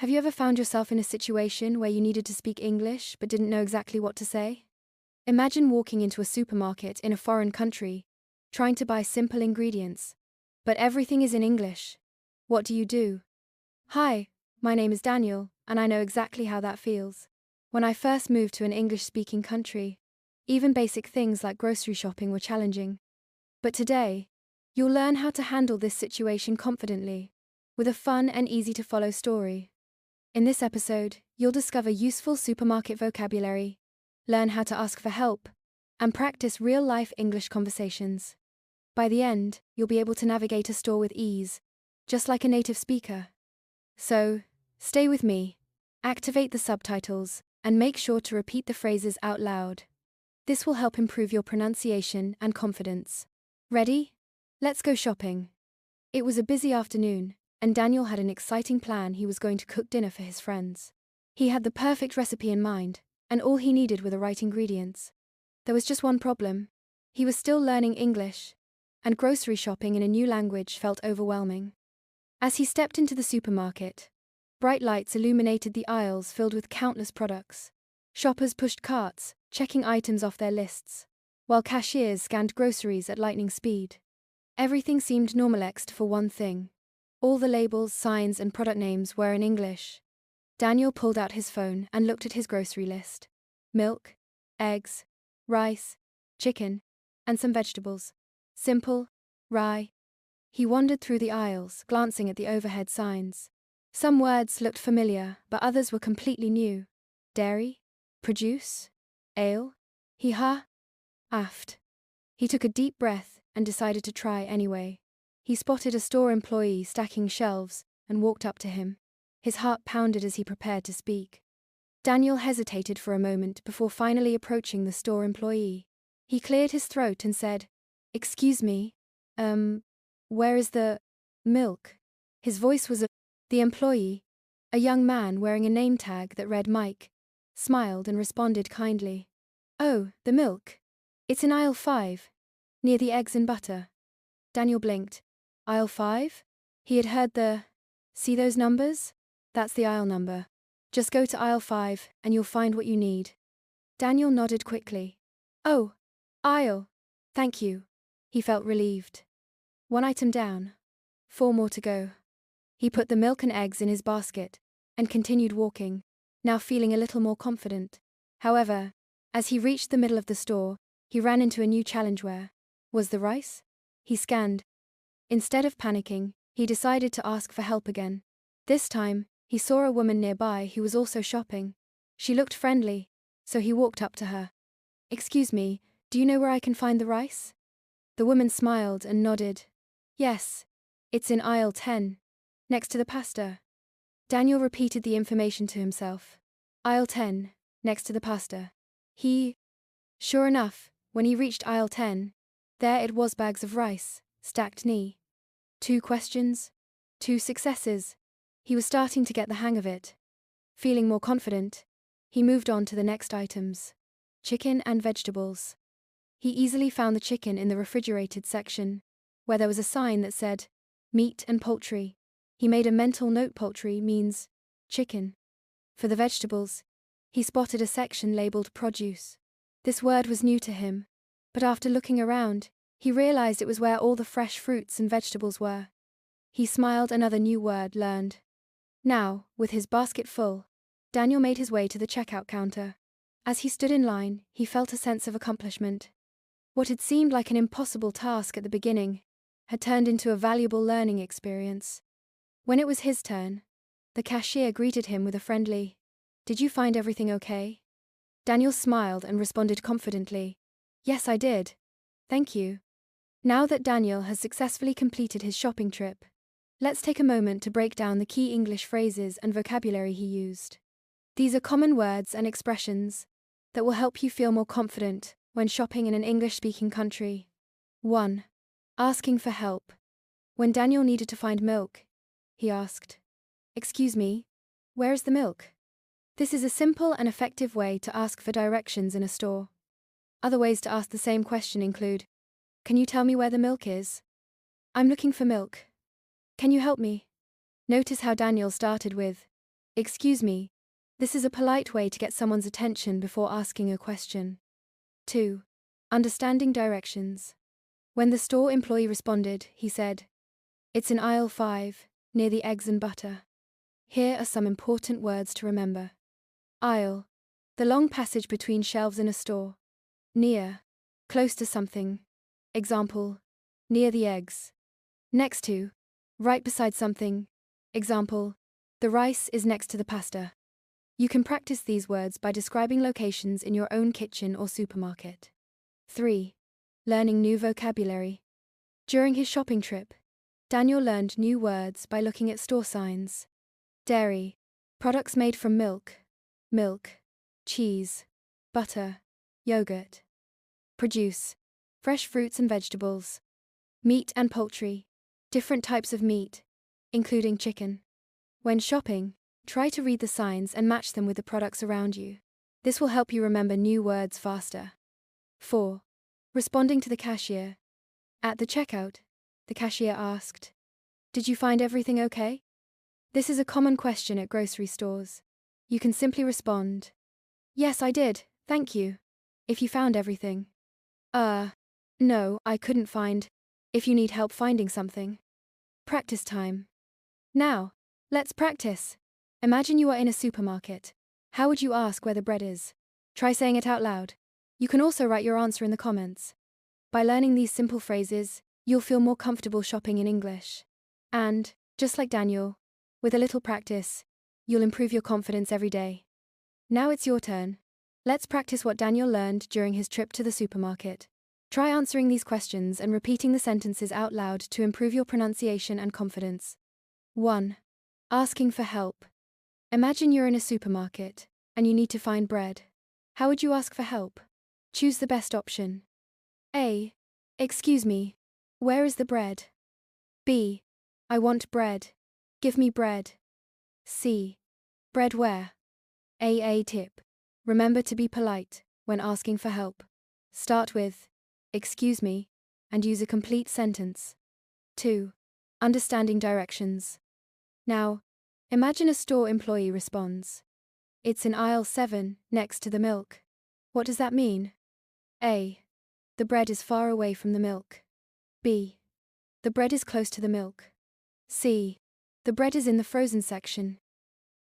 Have you ever found yourself in a situation where you needed to speak English but didn't know exactly what to say? Imagine walking into a supermarket in a foreign country, trying to buy simple ingredients, but everything is in English. What do you do? Hi, my name is Daniel, and I know exactly how that feels. When I first moved to an English-speaking country, even basic things like grocery shopping were challenging. But today, you'll learn how to handle this situation confidently, with a fun and easy-to-follow story. In this episode, you'll discover useful supermarket vocabulary, learn how to ask for help, and practice real-life English conversations. By the end, you'll be able to navigate a store with ease, just like a native speaker. So, stay with me, activate the subtitles, and make sure to repeat the phrases out loud. This will help improve your pronunciation and confidence. Ready? Let's go shopping. It was a busy afternoon, and Daniel had an exciting plan. He was going to cook dinner for his friends. He had the perfect recipe in mind, and all he needed were the right ingredients. There was just one problem. He was still learning English, and grocery shopping in a new language felt overwhelming. As he stepped into the supermarket, bright lights illuminated the aisles filled with countless products. Shoppers pushed carts, checking items off their lists, while cashiers scanned groceries at lightning speed. Everything seemed normal except for one thing. All the labels, signs, and product names were in English. Daniel pulled out his phone and looked at his grocery list. Milk, eggs, rice, chicken, and some vegetables. Simple, rye. He wandered through the aisles, glancing at the overhead signs. Some words looked familiar, but others were completely new. Dairy, produce, ale. He aft. He took a deep breath and decided to try anyway. He spotted a store employee stacking shelves and walked up to him. His heart pounded as he prepared to speak. Daniel hesitated for a moment before finally approaching the store employee. He cleared his throat and said, "Excuse me, where is the milk?" His voice was the employee, a young man wearing a name tag that read Mike, smiled and responded kindly. "Oh, the milk. It's in aisle 5, near the eggs and butter." Daniel blinked. Aisle 5? He had heard see those numbers? That's the aisle number. Just go to aisle 5 and you'll find what you need. Daniel nodded quickly. Oh, aisle. Thank you. He felt relieved. One item down. 4 more to go. He put the milk and eggs in his basket and continued walking, now feeling a little more confident. However, as he reached the middle of the store, he ran into a new challenge. Where was the rice? He scanned. Instead of panicking, he decided to ask for help again. This time, he saw a woman nearby who was also shopping. She looked friendly, so he walked up to her. "Excuse me, do you know where I can find the rice?" The woman smiled and nodded. "Yes, it's in aisle 10, next to the pasta." Daniel repeated the information to himself. Aisle 10, next to the pasta. Sure enough, when he reached aisle 10, there it was, bags of rice, stacked neat. 2 questions, 2 successes. He was starting to get the hang of it. Feeling more confident, he moved on to the next items. Chicken and vegetables. He easily found the chicken in the refrigerated section, where there was a sign that said, meat and poultry. He made a mental note: poultry means chicken. For the vegetables, he spotted a section labeled produce. This word was new to him, but after looking around, he realized it was where all the fresh fruits and vegetables were. He smiled, another new word learned. Now, with his basket full, Daniel made his way to the checkout counter. As he stood in line, he felt a sense of accomplishment. What had seemed like an impossible task at the beginning had turned into a valuable learning experience. When it was his turn, the cashier greeted him with a friendly, "Did you find everything okay?" Daniel smiled and responded confidently, "Yes, I did. Thank you." Now that Daniel has successfully completed his shopping trip, let's take a moment to break down the key English phrases and vocabulary he used. These are common words and expressions that will help you feel more confident when shopping in an English-speaking country. 1. Asking for help. When Daniel needed to find milk, he asked, "Excuse me, where is the milk?" This is a simple and effective way to ask for directions in a store. Other ways to ask the same question include, "Can you tell me where the milk is? I'm looking for milk. Can you help me?" Notice how Daniel started with, Excuse me. This is a polite way to get someone's attention before asking a question. 2. Understanding directions. When the store employee responded, he said, "It's in aisle 5, near the eggs and butter." Here are some important words to remember. Aisle. The long passage between shelves in a store. Near. Close to something. Example, near the eggs. Next to. Right beside something. Example, the rice is next to the pasta. You can practice these words by describing locations in your own kitchen or supermarket. 3. Learning new vocabulary. During his shopping trip, Daniel learned new words by looking at store signs. Dairy. Products made from milk. Milk. Cheese. Butter. Yogurt. Produce. Fresh fruits and vegetables. Meat and poultry. Different types of meat, including chicken. When shopping, try to read the signs and match them with the products around you. This will help you remember new words faster. 4. Responding to the cashier. At the checkout, the cashier asked, "Did you find everything okay?" This is a common question at grocery stores. You can simply respond, "Yes, I did, thank you," if you found everything. No, I couldn't find, if you need help finding something. Practice time. Now, let's practice. Imagine you are in a supermarket. How would you ask where the bread is? Try saying it out loud. You can also write your answer in the comments. By learning these simple phrases, you'll feel more comfortable shopping in English. And, just like Daniel, with a little practice, you'll improve your confidence every day. Now it's your turn. Let's practice what Daniel learned during his trip to the supermarket. Try answering these questions and repeating the sentences out loud to improve your pronunciation and confidence. 1. Asking for help. Imagine you're in a supermarket and you need to find bread. How would you ask for help? Choose the best option. A. Excuse me, where is the bread? B. I want bread. Give me bread. C. Bread where? A tip. Remember to be polite when asking for help. Start with, "Excuse me," and use a complete sentence. 2. Understanding directions. Now, imagine a store employee responds, "It's in aisle 7, next to the milk." What does that mean? A. The bread is far away from the milk. B. The bread is close to the milk. C. The bread is in the frozen section.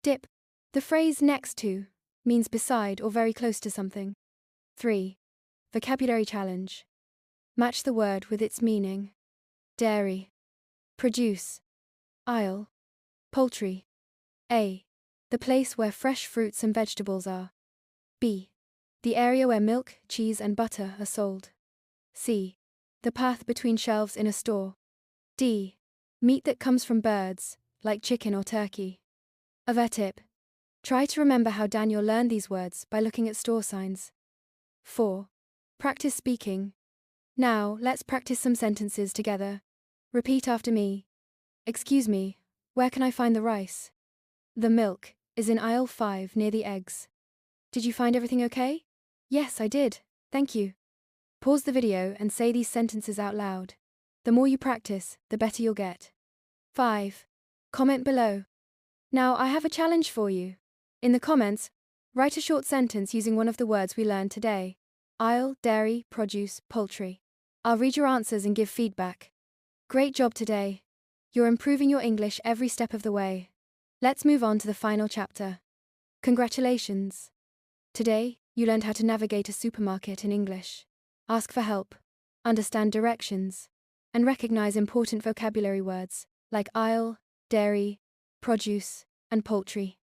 Dip. The phrase "next to" means beside or very close to something. 3. Vocabulary challenge. Match the word with its meaning. Dairy. Produce. Aisle. Poultry. A. The place where fresh fruits and vegetables are. B. The area where milk, cheese, and butter are sold. C. The path between shelves in a store. D. Meat that comes from birds, like chicken or turkey. A tip. Try to remember how Daniel learned these words by looking at store signs. 4. Practice speaking. Now, let's practice some sentences together. Repeat after me. Excuse me, where can I find the rice? The milk is in aisle 5 near the eggs. Did you find everything okay? Yes, I did, thank you. Pause the video and say these sentences out loud. The more you practice, the better you'll get. 5. Comment below. Now, I have a challenge for you. In the comments, write a short sentence using one of the words we learned today. Aisle, dairy, produce, poultry. I'll read your answers and give feedback. Great job today. You're improving your English every step of the way. Let's move on to the final chapter. Congratulations. Today, you learned how to navigate a supermarket in English. Ask for help, understand directions, and recognize important vocabulary words like aisle, dairy, produce, and poultry.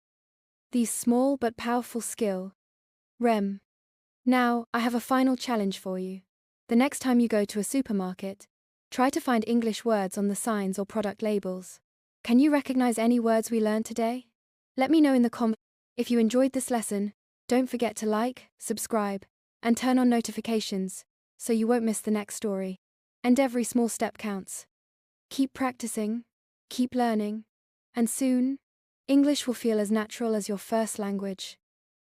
These small but powerful skill. Rem. Now, I have a final challenge for you. The next time you go to a supermarket, try to find English words on the signs or product labels. Can you recognize any words we learned today? Let me know in the comments. If you enjoyed this lesson, don't forget to like, subscribe, and turn on notifications so you won't miss the next story. And every small step counts. Keep practicing, keep learning, and soon, English will feel as natural as your first language.